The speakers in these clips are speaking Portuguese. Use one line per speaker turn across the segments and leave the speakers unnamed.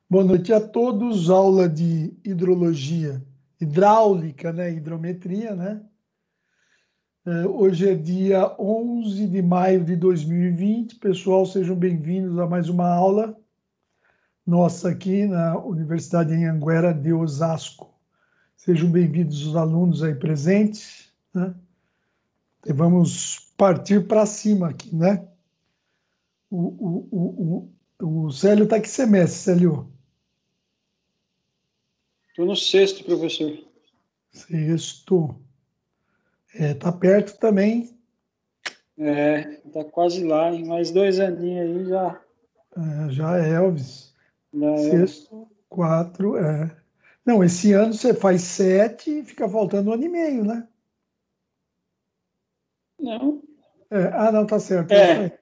Boa noite a todos. Aula de hidrologia hidráulica, né? Hidrometria, né? Hoje é dia 11 de maio de 2020. Pessoal, sejam bem-vindos a mais uma aula nossa aqui na Universidade Anhanguera de Osasco. Sejam bem-vindos os alunos aí presentes, né? E vamos partir para cima aqui, né? O Célio está que semestre, Célio?
Estou no sexto, professor.
Sexto. Tá perto também.
Tá quase lá, em mais 2 aninhos aí já.
Já é, Elvis.
Já era.
Sexto, quatro, Não, esse ano você faz 7 e fica faltando 1 ano e meio, né?
Não.
Não, tá certo, é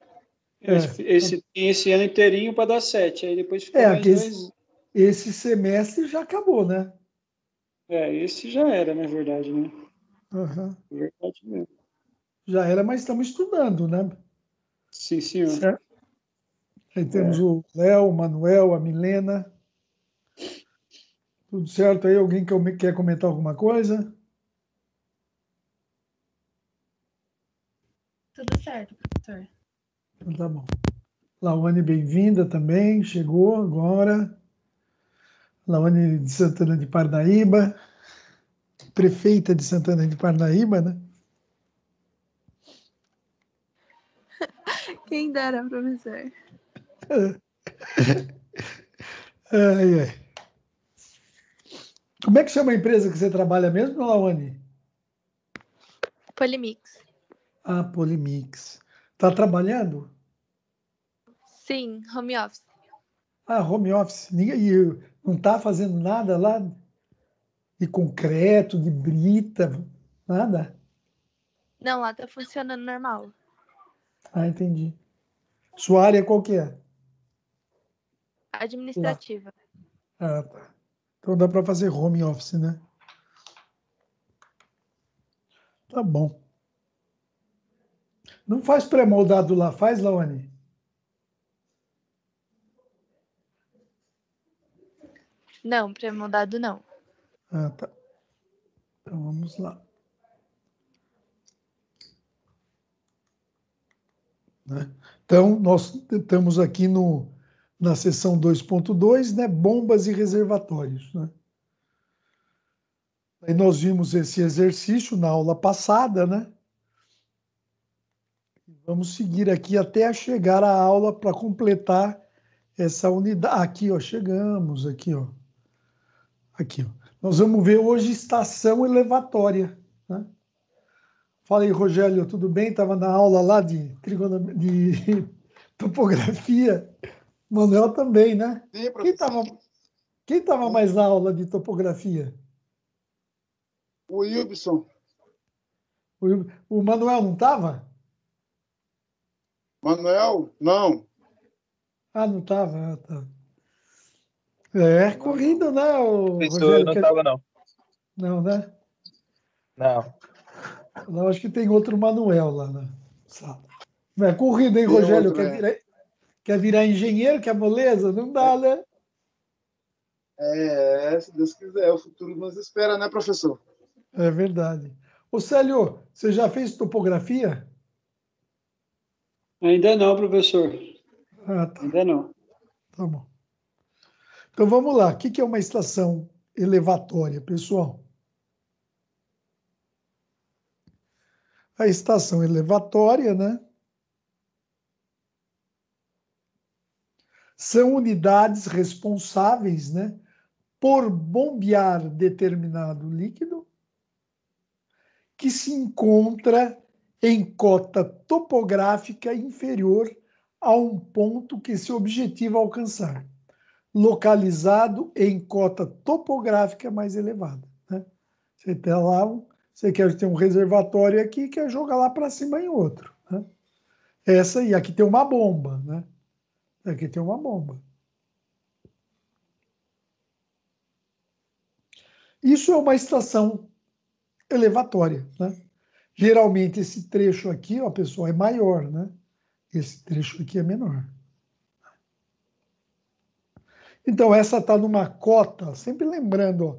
isso aí.
Esse ano inteirinho para dar 7, aí depois fica mais
Aqui
2.
esse semestre já acabou, né?
Esse já era, na verdade, né?
Uhum.
Verdade mesmo.
Já era, mas estamos estudando, né?
Sim, senhor.
Certo? Aí temos o Léo, o Manuel, a Milena. Tudo certo aí? Alguém quer comentar alguma coisa?
Tudo certo, professor.
Então tá bom. Lawane, bem-vinda também, chegou agora. Lawane de Santana de Parnaíba, prefeita de Santana de Parnaíba, né?
Quem dera, professor.
Ai, ai. Como é que chama a empresa que você trabalha mesmo, Lawane?
Polimix.
Polimix. Está trabalhando?
Sim, home office.
Home office. Ninguém, não está fazendo nada lá de concreto, de brita, nada?
Não, lá tá funcionando normal.
Entendi. Sua área qual que é?
Administrativa.
Tá. Então dá para fazer home office, né? Tá bom. Não faz pré-moldado lá, faz, Lawane?
Não, pré-moldado não.
Tá. Então vamos lá. Né? Então, nós estamos aqui na seção 2.2, né? Bombas e reservatórios. Né? Aí nós vimos esse exercício na aula passada, né? Vamos seguir aqui até chegar à aula para completar essa unidade. Aqui, ó, chegamos, aqui, ó. Aqui, ó. Nós vamos ver hoje estação elevatória. Né? Fala aí, Rogério, tudo bem? Estava na aula lá de topografia. Manuel também, né?
Sim, professor.
Quem estava mais na aula de topografia?
O Wilson.
O Manuel não estava?
Manuel? Não.
Não estava. Tá. Corrido, né, o
Professor,
Rogério?
não estava, não.
Não, né?
Não.
Não, acho que tem outro Manuel lá na sala. É corrido, hein,
Tem
Rogério?
outro,
Quer virar engenheiro? Quer moleza? Não dá, né?
Se Deus quiser, o futuro nos espera, né, professor?
É verdade. Ô, Célio, você já fez topografia?
Ainda não, professor.
Tá.
Ainda não.
Tá bom. Então vamos lá. O que é uma estação elevatória, pessoal? A estação elevatória, né? São unidades responsáveis, né, por bombear determinado líquido que se encontra em cota topográfica inferior a um ponto que se objetiva alcançar, localizado em cota topográfica mais elevada. Né? Você tem lá, você quer ter um reservatório aqui, quer jogar lá para cima em outro. Né? Essa aí, aqui tem uma bomba, né? Aqui tem uma bomba. Isso é uma estação elevatória, né? Geralmente esse trecho aqui, ó, pessoal, é maior, né? Esse trecho aqui é menor. Então, essa está numa cota, sempre lembrando, ó,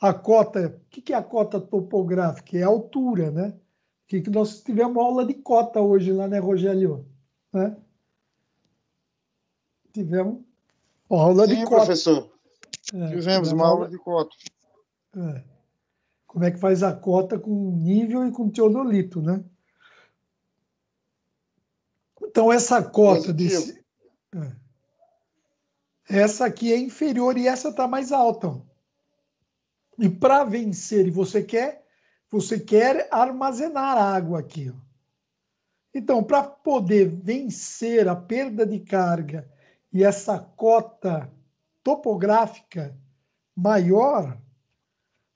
a cota, o que é a cota topográfica? É a altura, né? Que nós tivemos aula de cota hoje lá, né, Rogério? Né? Tivemos aula de
Sim,
cota.
professor.
É,
Tivemos uma aula de cota.
É. Como é que faz a cota com nível e com teodolito, né? Então, essa cota
Positivo.
desse. Essa aqui é inferior e essa está mais alta. Ó. E para vencer, e você quer armazenar água aqui. Ó. Então, para poder vencer a perda de carga e essa cota topográfica maior,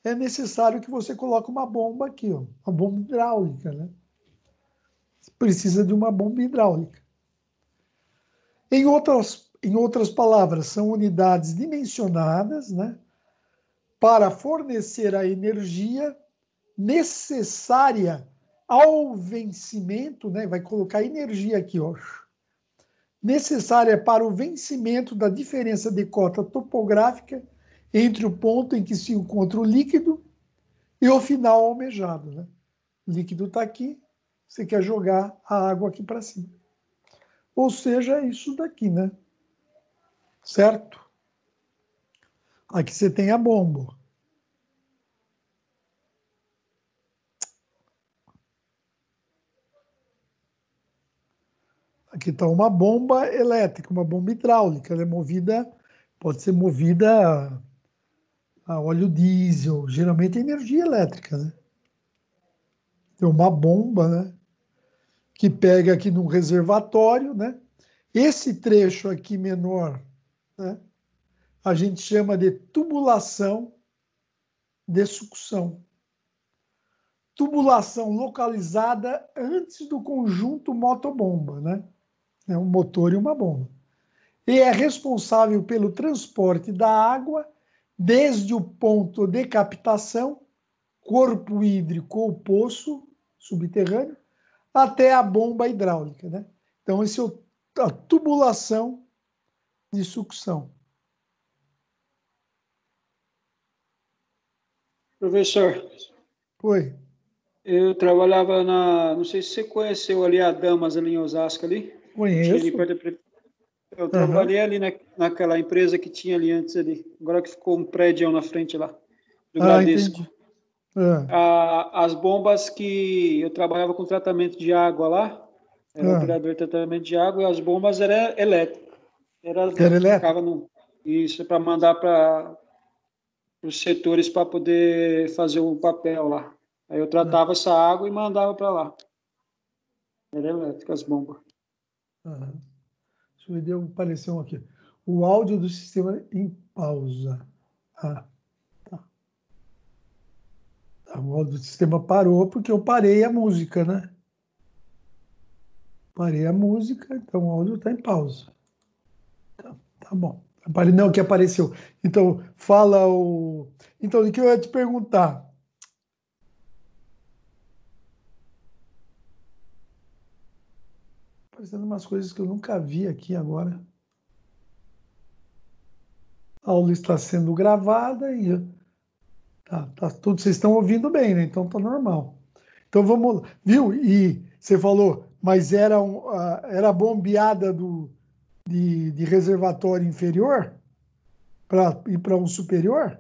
é necessário que você coloque uma bomba aqui, ó, uma bomba hidráulica, né? Você precisa de uma bomba hidráulica. Em outras palavras, são unidades dimensionadas, né, para fornecer a energia necessária ao vencimento, né, vai colocar energia aqui, ó, necessária para o vencimento da diferença de cota topográfica entre o ponto em que se encontra o líquido e o final almejado. Né? O líquido está aqui, você quer jogar a água aqui para cima. Ou seja, é isso daqui, né? Certo? Aqui você tem a bomba. Aqui está uma bomba elétrica, uma bomba hidráulica. Ela é movida, pode ser movida a óleo diesel, geralmente é energia elétrica, né? Tem uma bomba, né? Que pega aqui no reservatório, né? Esse trecho aqui menor, né? A gente chama de tubulação de sucção. Tubulação localizada antes do conjunto motobomba, né? É um motor e uma bomba. E é responsável pelo transporte da água desde o ponto de captação, corpo hídrico ou poço subterrâneo, até a bomba hidráulica, né? Então, esse é a tubulação de sucção.
Professor,
Foi.
eu trabalhava não sei se você conheceu ali a Damas, ali em Osasco, ali. Tinha ali
Conheço.
perto da Eu
Aham.
trabalhei ali naquela empresa que tinha ali antes ali. Agora que ficou um prédio na frente lá, do
Ah,
Bradesco.
entendi. Ah,
As bombas que eu trabalhava com tratamento de água lá, era
ah.
operador de tratamento de água, e as bombas eram elétricas.
Era elétrico?
Ficava isso para mandar para os setores para poder fazer o papel lá. Aí eu
Ah,
tratava essa água e mandava para lá. Era elétrica as bombas.
ah. Deixa eu ver, apareceu um aqui. O áudio do sistema em pausa. Ah, tá. O áudio do sistema parou porque eu parei a música, né? Parei a música, então o áudio está em pausa. Tá bom. Não, que apareceu. Então, fala o. Então, o que eu ia te perguntar? Aparecendo umas coisas que eu nunca vi aqui agora. A aula está sendo gravada e. Tá tudo. Vocês estão ouvindo bem, né? Então tá normal. Então vamos lá. Viu? E você falou, mas era bombeada de reservatório inferior para ir para um superior?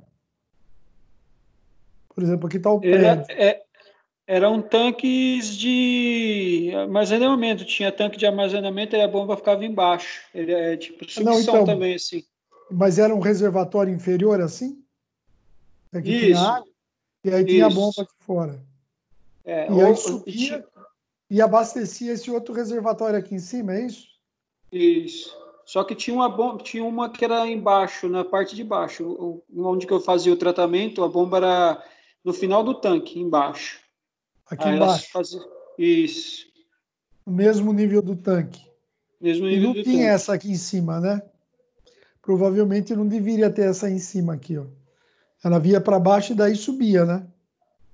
Por exemplo, aqui está o
Era,
prédio.
Eram tanques de armazenamento. Tinha tanque de armazenamento e a bomba ficava embaixo. Ele é tipo
Não,
sucção
então,
também, assim.
mas era um reservatório inferior assim? Aqui tinha
Isso,
água e aí tinha a bomba
isso.
aqui fora.
É,
E aí
e
subia e abastecia esse outro reservatório aqui em cima, é isso?
isso. Só que tinha uma bomba, tinha uma que era embaixo, na parte de baixo. Onde que eu fazia o tratamento, a bomba era no final do tanque, embaixo.
Aqui
Aí elas
embaixo,
faziam isso,
no mesmo nível do tanque.
mesmo
E
nível
não
do
tinha
tanque.
essa aqui em cima, né? Provavelmente não deveria ter essa em cima aqui, ó. Ela via para baixo e daí subia, né?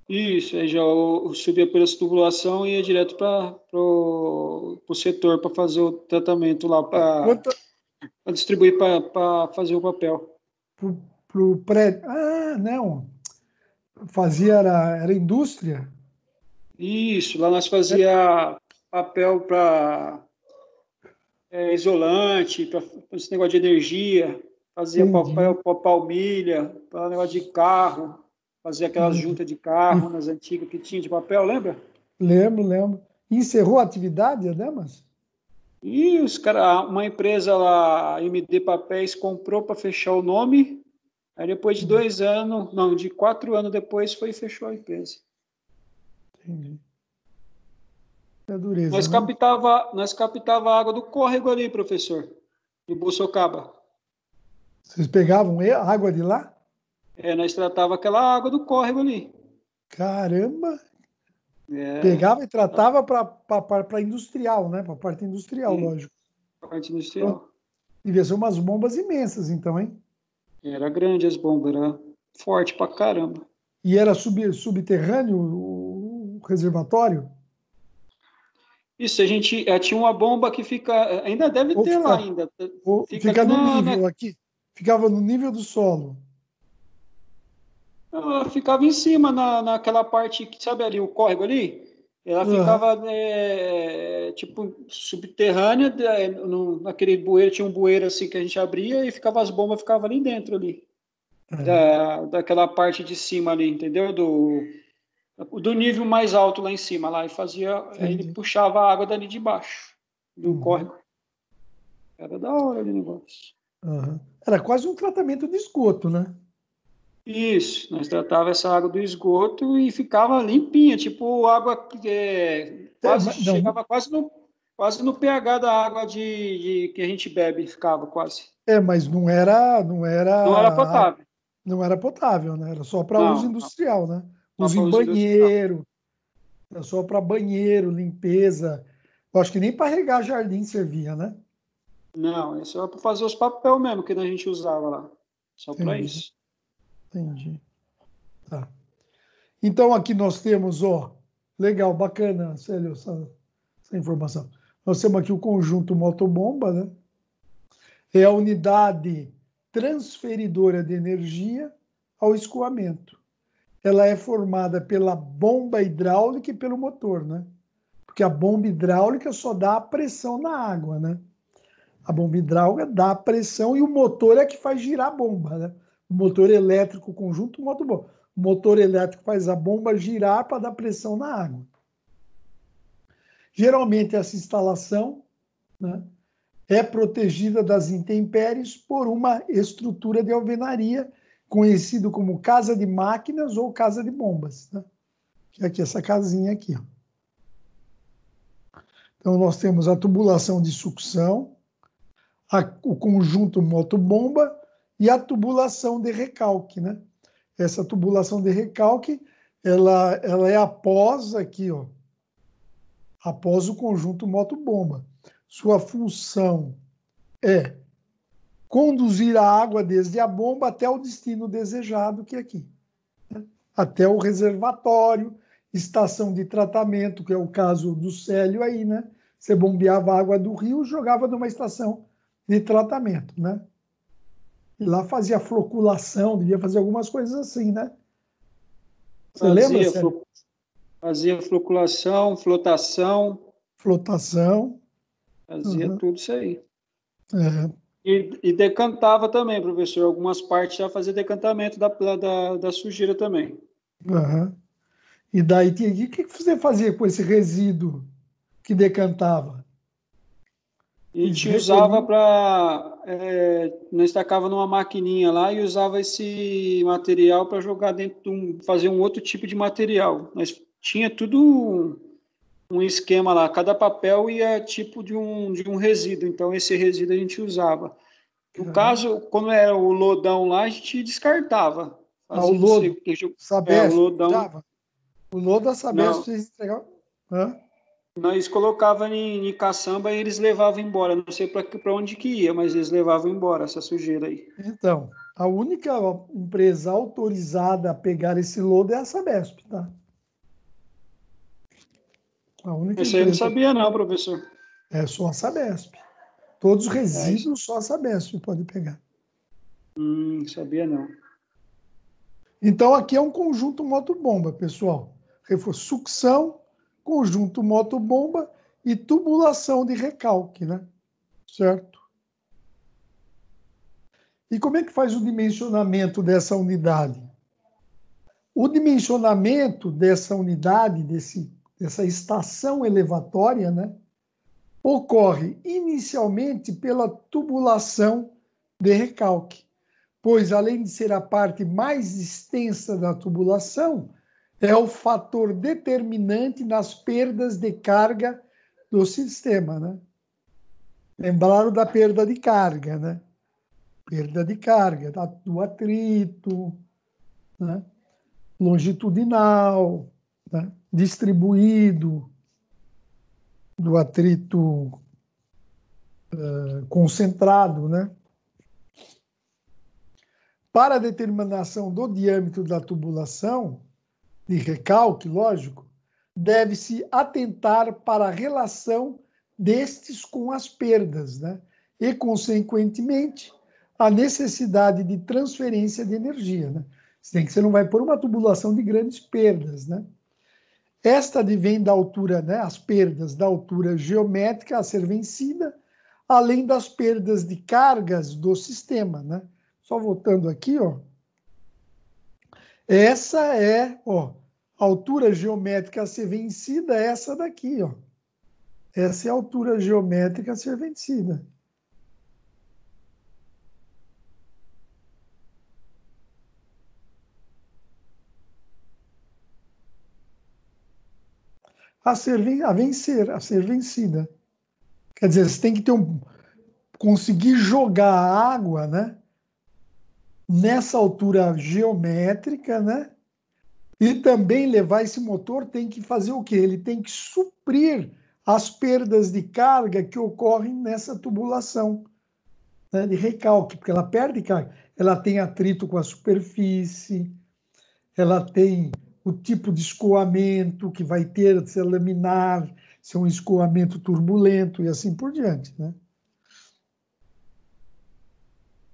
Isso, aí já eu subia por essa tubulação e ia direto para o setor para fazer o tratamento lá para
Quanta-
para distribuir para fazer o papel.
Pro prédio. Ah, não. Fazia, era indústria.
Isso, lá nós fazia papel para isolante, para esse negócio de energia, fazia
Entendi.
papel para palmilha, para negócio de carro, fazia aquelas
Entendi.
juntas de carro nas antigas que tinha de papel, lembra?
Lembro. Encerrou a atividade, né, mas?
E os cara, uma empresa lá, MD Papéis, comprou para fechar o nome. Aí depois de 2 anos, não, de 4 anos depois, foi e fechou a empresa.
Entendi. É dureza,
Nós
né?
captava a água do córrego ali, professor, do Buçocaba.
Vocês pegavam a água de lá?
Nós tratava aquela água do córrego ali.
Caramba!
É,
Pegava e tratava para industrial, né? Para a parte industrial,
sim,
lógico.
parte
Então,
industrial.
devia ser umas bombas imensas, então, hein?
Era grande as bombas, era forte pra caramba.
E era subterrâneo o reservatório?
Isso, a gente tinha uma bomba que fica, ainda deve
Ou
ter lá
fica,
ainda.
ou
Fica
fica
ali
no nível aqui? Ficava no nível do solo?
ela ficava em cima, naquela parte, sabe ali, o córrego ali? Ela
Aham.
ficava, tipo, subterrânea, naquele bueiro, tinha um bueiro assim que a gente abria e ficava as bombas, ficavam ali dentro ali. Daquela parte de cima ali, entendeu? Do nível mais alto lá em cima, lá, e fazia, aí ele
Entendi.
puxava a água dali de baixo, do
Uhum.
córrego. Era da hora ali o negócio.
Aham. Era quase um tratamento de esgoto, né?
Isso, nós tratava essa água do esgoto e ficava limpinha, tipo água quase
Não,
chegava quase no pH da água que a gente bebe, ficava quase.
mas
Não era potável.
não era potável, né? Era só para uso
Não,
industrial, né?
só
Uso
para
em
uso industrial.
banheiro, era só para banheiro, limpeza. Eu acho que nem para regar jardim servia, né?
Não, isso era para fazer os papel mesmo que a gente usava lá. Só para
Entendi,
isso.
entendi. Tá. Então aqui nós temos, ó, legal, bacana, Célio, essa informação. Nós temos aqui o conjunto motobomba, né? É a unidade transferidora de energia ao escoamento. Ela é formada pela bomba hidráulica e pelo motor, né? Porque a bomba hidráulica só dá a pressão na água, né? A bomba hidráulica dá a pressão e o motor é que faz girar a bomba, né? O motor elétrico, conjunto motobomba. O motor elétrico faz a bomba girar para dar pressão na água. Geralmente essa instalação, né, é protegida das intempéries por uma estrutura de alvenaria conhecido como casa de máquinas ou casa de bombas, né? Que é aqui essa casinha aqui, ó. Então nós temos a tubulação de sucção, o conjunto motobomba e a tubulação de recalque, né? Essa tubulação de recalque, ela é após aqui, ó, após o conjunto motobomba. Sua função é conduzir a água desde a bomba até o destino desejado, que é aqui, né? Até o reservatório, estação de tratamento, que é o caso do Célio aí, né? Você bombeava a água do rio, jogava numa estação de tratamento, né? E lá fazia floculação, devia fazer algumas coisas assim, né? Você lembra,
Fazia,
Célio?
fazia floculação, flotação,
Flotação.
fazia
Uhum.
tudo isso aí.
É,
E decantava também, professor. Algumas partes já fazia decantamento da sujeira também.
uhum. E daí, o que você fazia com esse resíduo que decantava?
A gente usava
Recolhia.
para. Nós tacava numa maquininha lá e usava esse material para jogar dentro fazer um outro tipo de material. Nós tinha tudo um esquema lá, cada papel ia tipo de um resíduo, então esse resíduo a gente usava. No
Uhum.
caso, quando era o lodão lá, a gente descartava.
O
Fazia isso
lodo,
aí, o
Sabesp,
lodão.
tirava. O lodo da Sabesp
Não,
vocês entregavam. Hã?
nós colocava em caçamba e eles levavam embora. Não sei para onde que ia, mas eles levavam embora essa sujeira aí.
Então, a única empresa autorizada a pegar esse lodo é a Sabesp, tá? A única
Essa aí eu não
empresa
sabia não, professor.
é só a Sabesp. Todos os resíduos só a Sabesp pode pegar.
Sabia não.
Então, aqui é um conjunto motobomba, pessoal. Sucção, conjunto motobomba e tubulação de recalque, né? Certo? E como é que faz o dimensionamento dessa unidade? O dimensionamento dessa unidade, dessa estação elevatória, né, ocorre inicialmente pela tubulação de recalque, pois, além de ser a parte mais extensa da tubulação, é o fator determinante nas perdas de carga do sistema, né? Lembraram da perda de carga, né? Perda de carga do atrito, né? Longitudinal, né? Distribuído, do atrito concentrado, né? Para a determinação do diâmetro da tubulação, de recalque, lógico, deve-se atentar para a relação destes com as perdas, né? E, consequentemente, a necessidade de transferência de energia, né? Você não vai pôr uma tubulação de grandes perdas, né? Esta advém da altura, né? As perdas da altura geométrica a ser vencida, além das perdas de cargas do sistema, né? Só voltando aqui, ó. Essa é, ó, a altura geométrica a ser vencida, é essa daqui, ó. Essa é a altura geométrica a ser vencida. A vencer, a ser vencida. Quer dizer, você tem que ter conseguir jogar a água, né? Nessa altura geométrica, né? E também levar esse motor tem que fazer o quê? Ele tem que suprir as perdas de carga que ocorrem nessa tubulação, né, de recalque, porque ela perde carga. Ela tem atrito com a superfície, ela tem o tipo de escoamento que vai ter, se é laminar, se é um escoamento turbulento e assim por diante, né?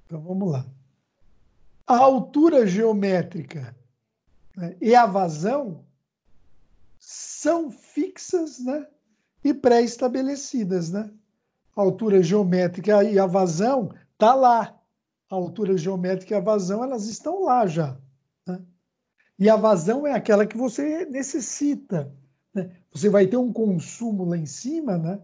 Então, vamos lá. A altura geométrica, né, e a vazão são fixas, né, e pré-estabelecidas, né? A altura geométrica e a vazão está lá. A altura geométrica e a vazão, elas estão lá já, né? E a vazão é aquela que você necessita, né? Você vai ter um consumo lá em cima, né?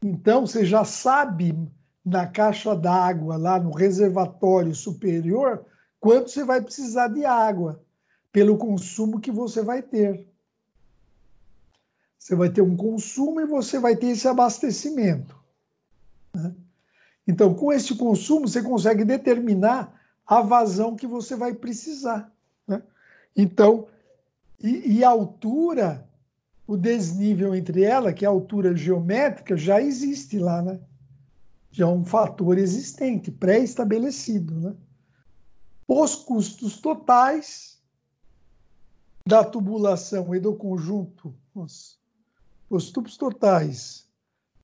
Então, você já sabe na caixa d'água, lá no reservatório superior, quanto você vai precisar de água, pelo consumo que você vai ter. Você vai ter um consumo e você vai ter esse abastecimento, né? Então, com esse consumo, você consegue determinar a vazão que você vai precisar, né? Então, e a altura, o desnível entre ela, que é a altura geométrica, já existe lá, né? Já é um fator existente, pré-estabelecido, né? Os custos totais da tubulação e do conjunto, os tubos totais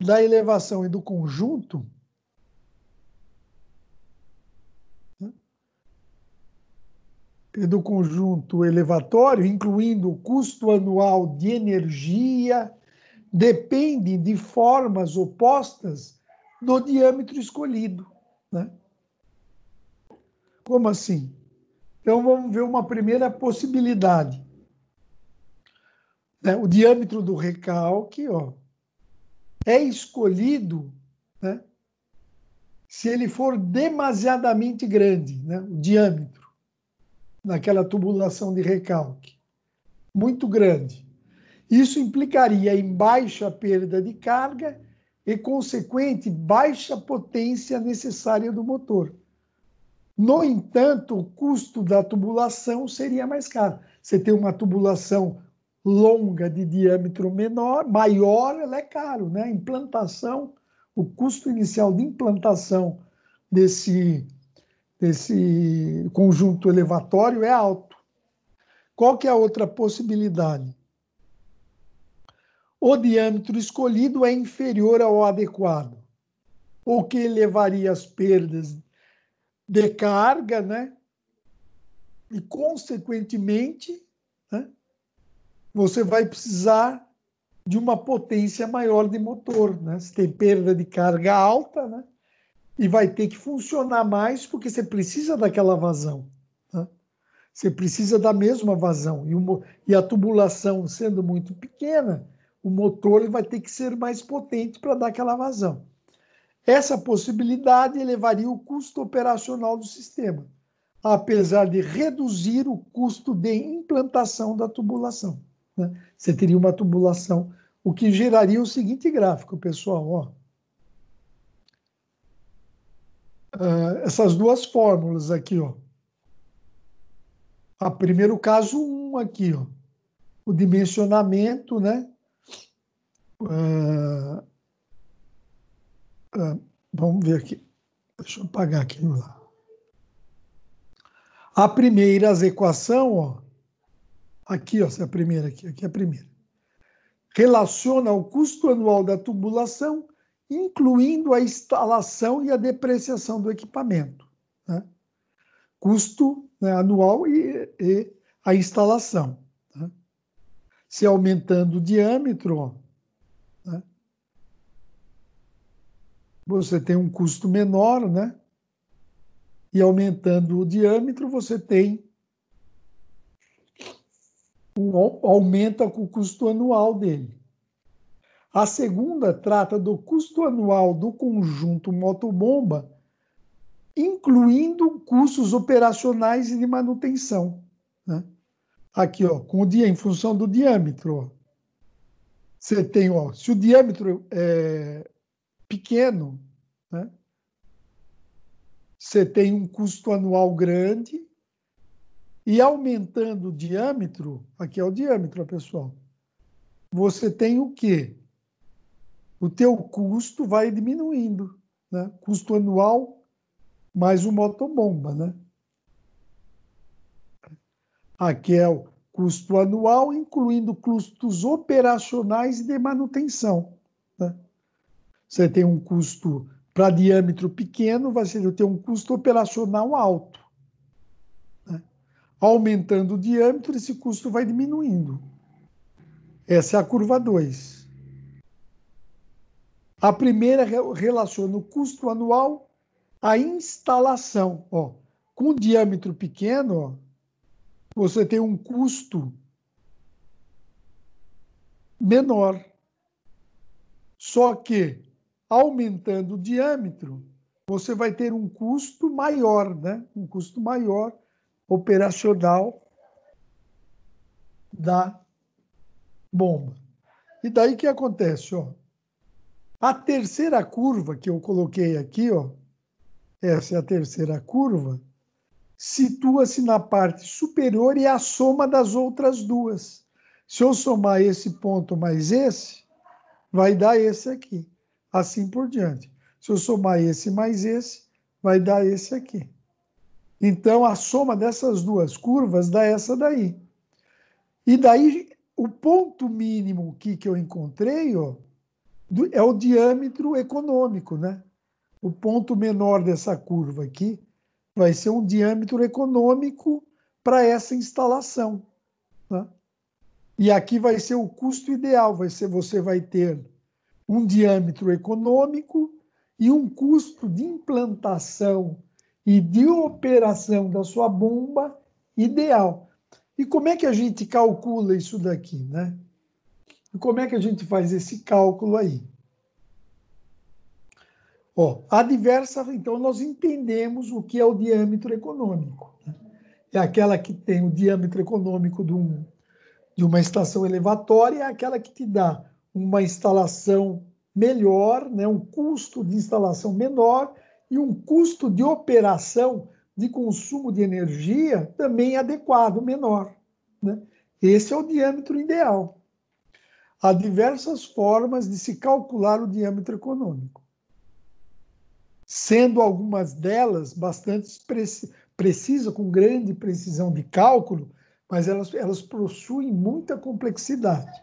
da elevação e do conjunto, né, e do conjunto elevatório, incluindo o custo anual de energia, dependem de formas opostas do diâmetro escolhido, né? Como assim? Então, vamos ver uma primeira possibilidade, né? O diâmetro do recalque, ó, é escolhido, né, se ele for demasiadamente grande, né, o diâmetro naquela tubulação de recalque, muito grande. Isso implicaria em baixa perda de carga e, consequente, baixa potência necessária do motor. No entanto, o custo da tubulação seria mais caro. Você tem uma tubulação longa de diâmetro maior, ela é caro, né? A implantação, o custo inicial de implantação desse conjunto elevatório é alto. Qual que é a outra possibilidade? o diâmetro escolhido é inferior ao adequado, o que levaria às perdas de carga, né? E, consequentemente, né, você vai precisar de uma potência maior de motor, né? Você tem perda de carga alta, né? E vai ter que funcionar mais porque você precisa daquela vazão, né? Você precisa da mesma vazão. E a tubulação sendo muito pequena, o motor ele vai ter que ser mais potente para dar aquela vazão. Essa possibilidade elevaria o custo operacional do sistema, apesar de reduzir o custo de implantação da tubulação, né? Você teria uma tubulação, o que geraria o seguinte gráfico, pessoal. Ó. Essas duas fórmulas aqui. Ó. Primeiro caso 1 aqui. Ó. O dimensionamento, né? Vamos ver aqui. Deixa eu apagar aquilo lá. A primeira equação, ó, aqui, ó, essa é a primeira aqui é a primeira. Relaciona o custo anual da tubulação, incluindo a instalação e a depreciação do equipamento, né? Custo, né, anual e a instalação, né? Se aumentando o diâmetro, ó, né, você tem um custo menor, né? E aumentando o diâmetro, você tem aumenta o custo anual dele. A segunda trata do custo anual do conjunto motobomba, incluindo custos operacionais e de manutenção, né? Aqui, ó, em função do diâmetro. Ó. Você tem, ó, se o diâmetro é pequeno, né? Você tem um custo anual grande, e aumentando o diâmetro, aqui é o diâmetro, pessoal, você tem o quê? O teu custo vai diminuindo, né? Custo anual mais o motobomba, né? Aqui é o custo anual, incluindo custos operacionais e de manutenção, né? Você tem um custo para diâmetro pequeno, você tem um custo operacional alto, né? Aumentando o diâmetro, esse custo vai diminuindo. Essa é a curva 2. A primeira relaciona o custo anual à instalação. Ó, com diâmetro pequeno, ó, você tem um custo menor. Só que, aumentando o diâmetro, você vai ter um custo maior, né? Um custo maior operacional da bomba. E daí o que acontece? Ó? A terceira curva que eu coloquei aqui, ó, essa é a terceira curva, situa-se na parte superior e é a soma das outras duas. Se eu somar esse ponto mais esse, vai dar esse aqui. Assim por diante. Se eu somar esse mais esse, vai dar esse aqui. Então, a soma dessas duas curvas dá essa daí. E daí, o ponto mínimo que eu encontrei, ó, é o diâmetro econômico, né? O ponto menor dessa curva aqui vai ser um diâmetro econômico para essa instalação, né? E aqui vai ser o custo ideal, você vai ter um diâmetro econômico e um custo de implantação e de operação da sua bomba ideal. E como é que a gente calcula isso daqui, né? E como é que a gente faz esse cálculo aí? Ó, então nós entendemos o que é o diâmetro econômico, né? É aquela que tem o diâmetro econômico de uma estação elevatória, é aquela que te dá uma instalação melhor, né? Um custo de instalação menor e um custo de operação de consumo de energia também adequado, menor, né? Esse é o diâmetro ideal. Há diversas formas de se calcular o diâmetro econômico, sendo algumas delas bastante precisas, com grande precisão de cálculo, mas elas possuem muita complexidade.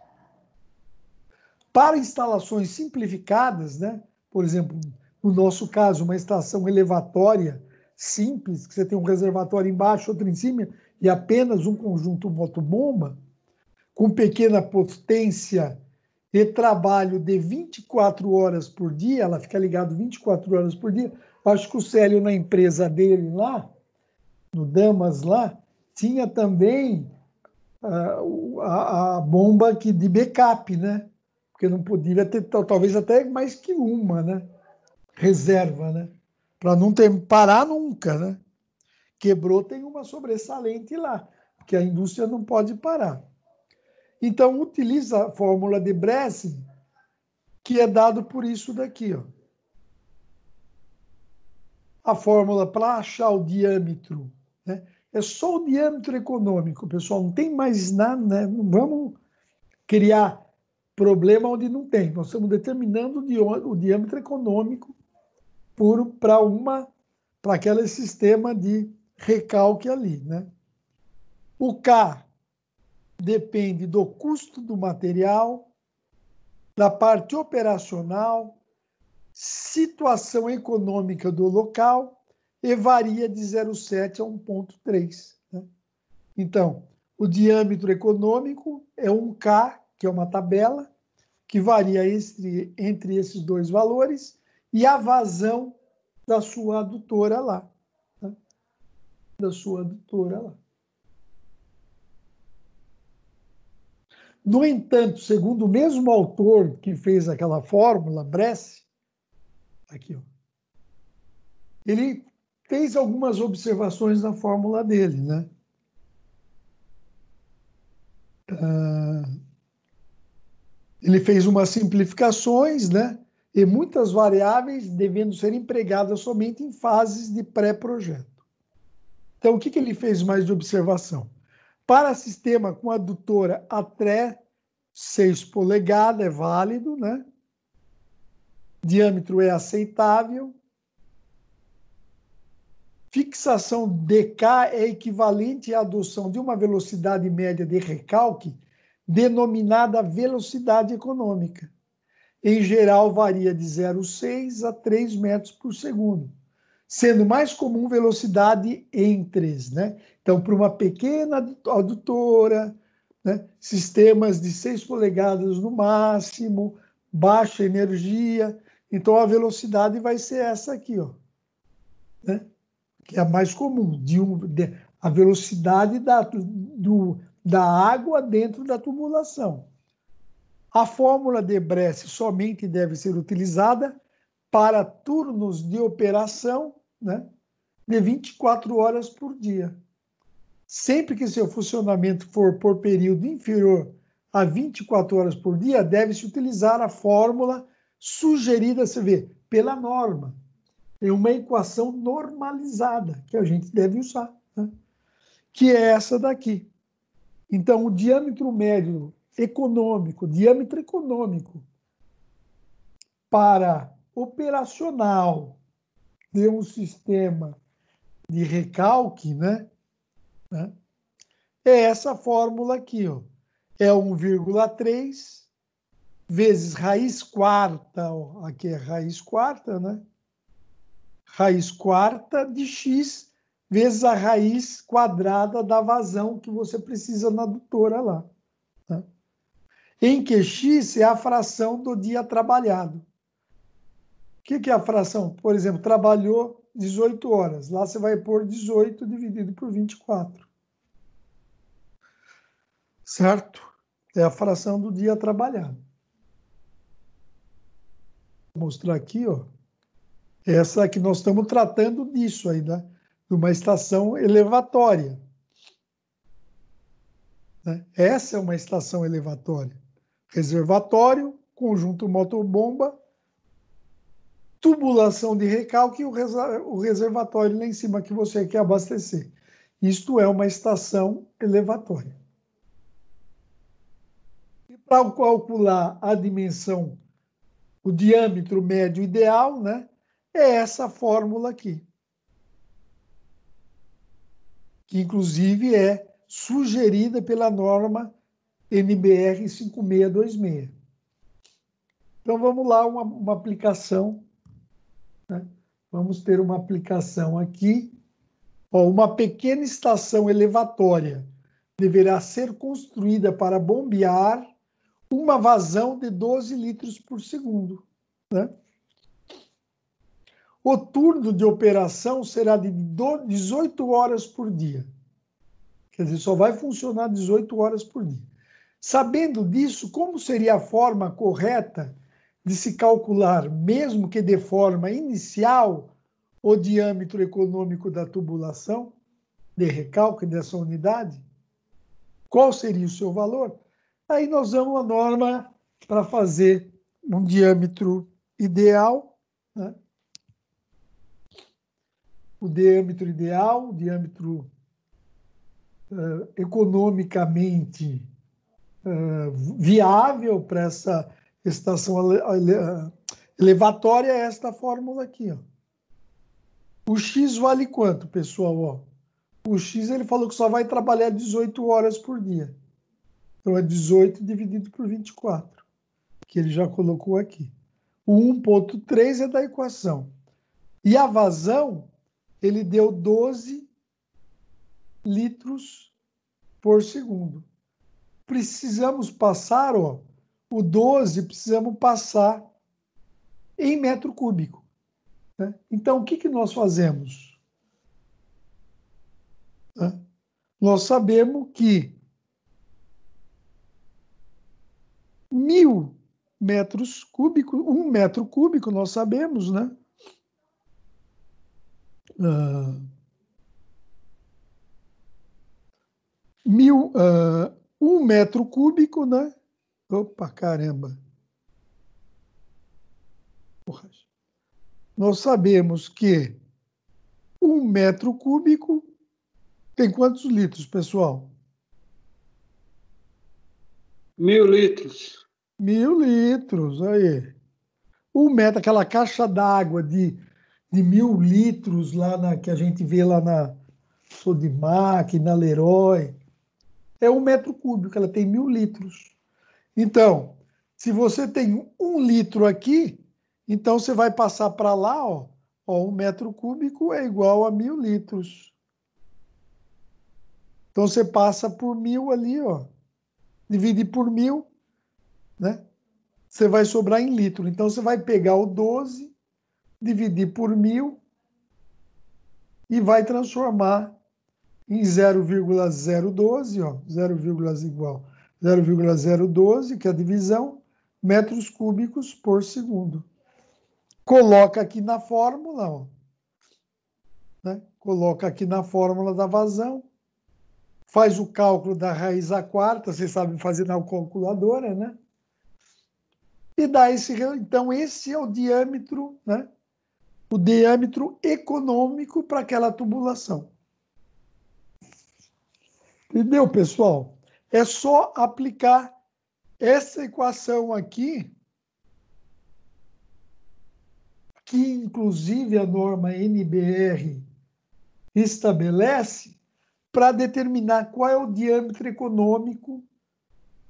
Para instalações simplificadas, né? Por exemplo, no nosso caso, uma estação elevatória simples, que você tem um reservatório embaixo, outro em cima, e apenas um conjunto motobomba, com pequena potência e trabalho de 24 horas por dia, ela fica ligada 24 horas por dia. Acho que o Célio, na empresa dele lá, no Damas lá, tinha também a bomba de backup, né? Porque não podia ter, talvez até mais que uma, né? Reserva, né? Para não parar nunca, né? Quebrou, tem uma sobressalente lá, porque a indústria não pode parar. Então, utiliza a fórmula de Bressing, que é dado por isso daqui, ó. A fórmula para achar o diâmetro, né? É só o diâmetro econômico, pessoal, não tem mais nada, né? Não vamos criar problema onde não tem. Nós estamos determinando o diâmetro econômico para aquele sistema de recalque ali, né? O K depende do custo do material, da parte operacional, situação econômica do local e varia de 0,7 a 1,3. Né? Então, o diâmetro econômico é 1K, que é uma tabela, que varia entre esses dois valores, e a vazão da sua adutora lá. Né? Da sua adutora lá. No entanto, segundo o mesmo autor que fez aquela fórmula, Bresse, aqui, ó, ele fez algumas observações na fórmula dele, né? Ele fez umas simplificações, né? E muitas variáveis devendo ser empregadas somente em fases de pré-projeto. Então, o que ele fez mais de observação? Para sistema com adutora até 6 polegadas é válido, né? Diâmetro é aceitável. Fixação dK é equivalente à adoção de uma velocidade média de recalque denominada velocidade econômica. Em geral, varia de 0,6 a 3 metros por segundo, sendo mais comum velocidade em 3. Né? Então, para uma pequena adutora, né? Sistemas de 6 polegadas no máximo, baixa energia, então a velocidade vai ser essa aqui, ó, né? Que é a mais comum, a velocidade da água dentro da tubulação. A fórmula de Bresse somente deve ser utilizada para turnos de operação, né, de 24 horas por dia. Sempre que seu funcionamento for por período inferior a 24 horas por dia, deve-se utilizar a fórmula sugerida, você vê, pela norma. É uma equação normalizada que a gente deve usar, né? Que é essa daqui. Então, o diâmetro médio econômico, diâmetro econômico para operacional de um sistema de recalque, né? É essa fórmula aqui, ó. É 1,3 vezes raiz quarta, ó, aqui é raiz quarta, né? Raiz quarta de x vezes a raiz quadrada da vazão que você precisa na adutora lá. Tá? Em que x é a fração do dia trabalhado. O que é a fração? Por exemplo, trabalhou 18 horas. Lá você vai pôr 18 dividido por 24. Certo? É a fração do dia trabalhado. Vou mostrar aqui, ó. Essa que nós estamos tratando disso aí, né? De uma estação elevatória. Né? Essa é uma estação elevatória. Reservatório, conjunto motobomba, tubulação de recalque e o reservatório lá em cima que você quer abastecer. Isto é uma estação elevatória. E para calcular a dimensão, o diâmetro médio ideal, né, é essa fórmula aqui. Que, inclusive, é sugerida pela norma NBR 5626. Então, vamos lá, uma aplicação. Né? Vamos ter uma aplicação aqui. Ó, uma pequena estação elevatória deverá ser construída para bombear uma vazão de 12 litros por segundo. Né? O turno de operação será de 18 horas por dia. Quer dizer, só vai funcionar 18 horas por dia. Sabendo disso, como seria a forma correta de se calcular, mesmo que de forma inicial, o diâmetro econômico da tubulação, de recalque dessa unidade? Qual seria o seu valor? Aí nós vamos à norma para fazer um diâmetro ideal, né? O diâmetro ideal, o diâmetro economicamente viável para essa estação elevatória é esta fórmula aqui. Ó. O X vale quanto, pessoal? Ó, o X ele falou que só vai trabalhar 18 horas por dia. Então é 18 dividido por 24, que ele já colocou aqui. O 1,3 é da equação. E a vazão, ele deu 12 litros por segundo. Precisamos passar, ó, o 12, precisamos passar em metro cúbico. Né? Então, o que nós fazemos? Né? Nós sabemos que 1.000 metros cúbicos, 1 metro cúbico, nós sabemos, né? 1 metro cúbico, né? Opa, caramba. Porra. Nós sabemos que 1 metro cúbico tem quantos litros, pessoal?
1.000 litros.
1.000 litros, aí. 1 metro, aquela caixa d'água de 1.000 litros lá que a gente vê lá na Sodimac, na Leroy, é 1 metro cúbico, ela tem 1.000 litros. Então, se você tem 1 litro aqui, então você vai passar para lá, ó, 1 metro cúbico é igual a 1.000 litros. Então, você passa por 1.000 ali, ó, divide por 1.000, né? Você vai sobrar em litro. Então, você vai pegar o 12, dividir por 1.000 e vai transformar em 0,012, ó, 0,012, que é a divisão, metros cúbicos por segundo. Coloca aqui na fórmula, ó, né? Coloca aqui na fórmula da vazão, faz o cálculo da raiz à quarta, vocês sabem fazer na calculadora, né? E dá então esse é o diâmetro, né? O diâmetro econômico para aquela tubulação. Entendeu, pessoal? É só aplicar essa equação aqui, que inclusive a norma NBR estabelece, para determinar qual é o diâmetro econômico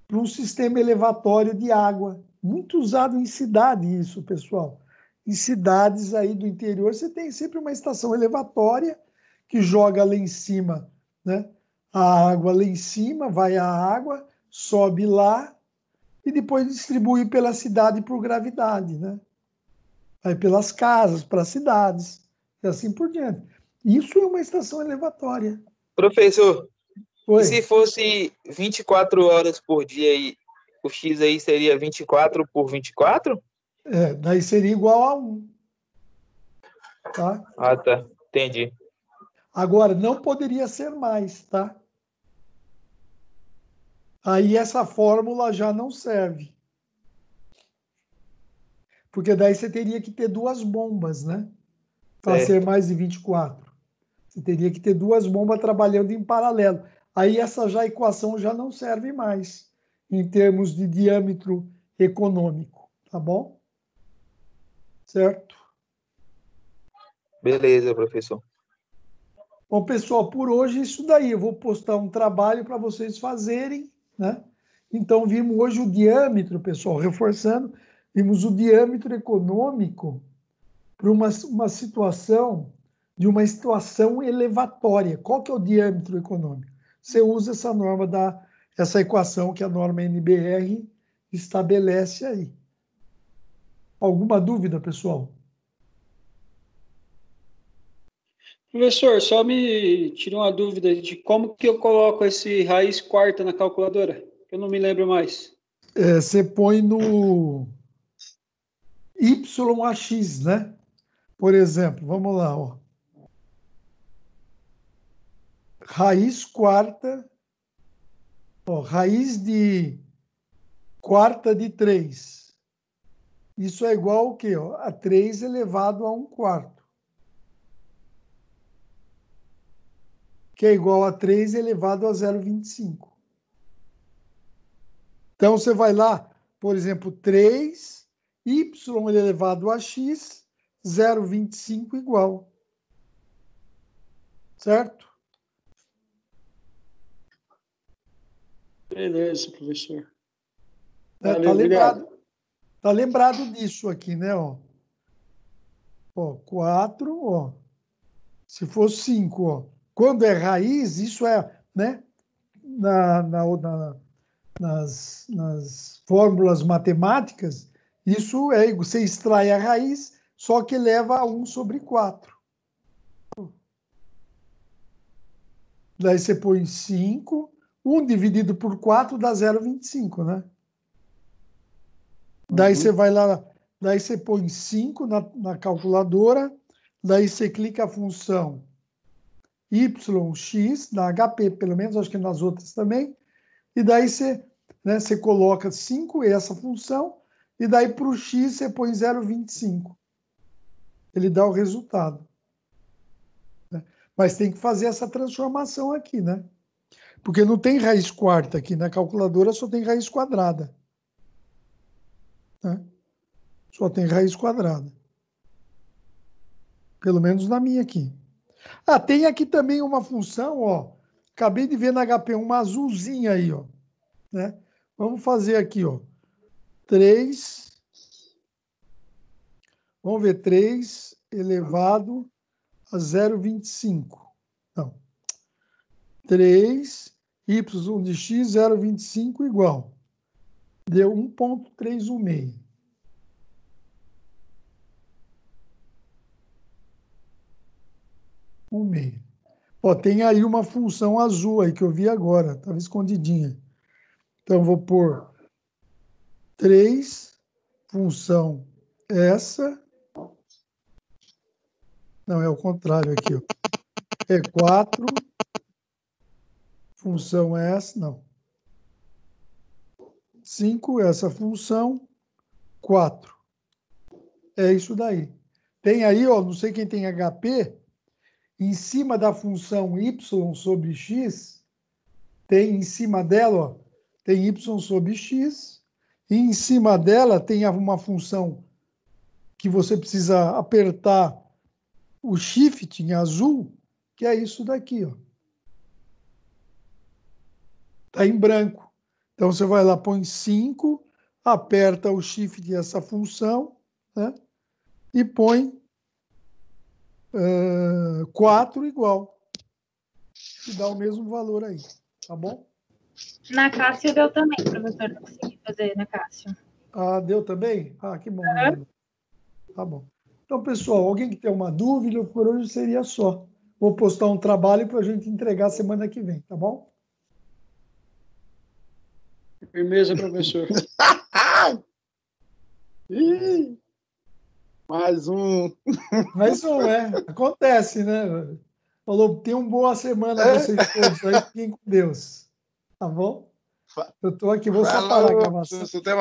para um sistema elevatório de água. Muito usado em cidade isso, pessoal. Em cidades aí do interior, você tem sempre uma estação elevatória que joga lá em cima, né? A água lá em cima, vai a água, sobe lá e depois distribui pela cidade por gravidade, né? Vai pelas casas, para as cidades, e assim por diante. Isso é uma estação elevatória.
Professor,
Oi.
e se fosse 24 horas por dia, aí, o X aí seria 24 por 24?
Daí seria igual a 1. Tá?
Ah, tá. Entendi.
Agora, não poderia ser mais, tá? Aí essa fórmula já não serve. Porque daí você teria que ter 2 bombas, né? Para ser mais de 24. Você teria que ter 2 bombas trabalhando em paralelo. Aí essa equação já não serve mais, em termos de diâmetro econômico, tá bom? Certo?
Beleza, professor.
Bom, pessoal, por hoje é isso daí. Eu vou postar um trabalho para vocês fazerem, né? Então, vimos hoje o diâmetro, pessoal, reforçando, Temos o diâmetro econômico para uma situação de uma situação elevatória. Qual que é o diâmetro econômico? Você usa essa norma essa equação que a norma NBR estabelece aí. Alguma dúvida, pessoal?
Professor, só me tira uma dúvida de como que eu coloco esse raiz quarta na calculadora? Eu não me lembro mais.
Você põe no YAX, né? Por exemplo, vamos lá, ó. Raiz quarta, ó, raiz de quarta de 3. Isso é igual ao quê? Ó? A 3 elevado a 1/4. Que é igual a 3 elevado a 0,25. Então, você vai lá, por exemplo, 3, y elevado a x, 0,25 igual. Certo?
Beleza, professor.
Valeu, tá lembrado disso aqui, né? Ó, 4, ó. Se for 5, ó. Quando é raiz, isso é, né? Nas fórmulas matemáticas, isso é, você extrai a raiz, só que eleva a 1/4. Daí você põe 5, 1 dividido por 4 dá 0,25, né? Daí você vai lá, daí você põe 5 na calculadora, daí você clica a função YX, na HP pelo menos, acho que nas outras também, e daí você, né, você coloca 5, essa função, e daí para o X você põe 0,25. Ele dá o resultado. Né? Mas tem que fazer essa transformação aqui, né? Porque não tem raiz quarta aqui, na calculadora só tem raiz quadrada. Né? Só tem raiz quadrada. Pelo menos na minha aqui. Ah, tem aqui também uma função, ó. Acabei de ver na HP uma azulzinha aí, ó. Né? Vamos fazer aqui, ó. 3. Vamos ver, 3 elevado a 0,25. Não. 3, y de x, 0,25 igual. Deu 1,316. Ó, tem aí uma função azul aí que eu vi agora, estava escondidinha. Então, vou pôr 3, função essa. Não, é o contrário aqui, ó. É 4, função essa, não. 5, essa função, 4. É isso daí. Tem aí, ó, não sei quem tem HP, em cima da função y sobre x, tem em cima dela, ó, tem y sobre x, e em cima dela tem uma função que você precisa apertar o shift em azul, que é isso daqui, ó. Está em branco. Então, você vai lá, põe 5, aperta o shift dessa função, né? E põe 4 igual. E dá o mesmo valor aí, tá bom?
Na Cássio deu também, professor, não consegui fazer na Cássio.
Ah, deu também? Ah, que bom, Mariana. Tá bom. Então, pessoal, alguém que tem uma dúvida, por hoje seria só. Vou postar um trabalho para a gente entregar semana que vem, tá bom?
Firmeza, professor.
Ih, mais um.
Mais um, acontece, né? Falou, tenham uma boa semana vocês todos aí, fiquem com Deus. Tá bom? Eu estou aqui, vou só parar a gravação.
Você tem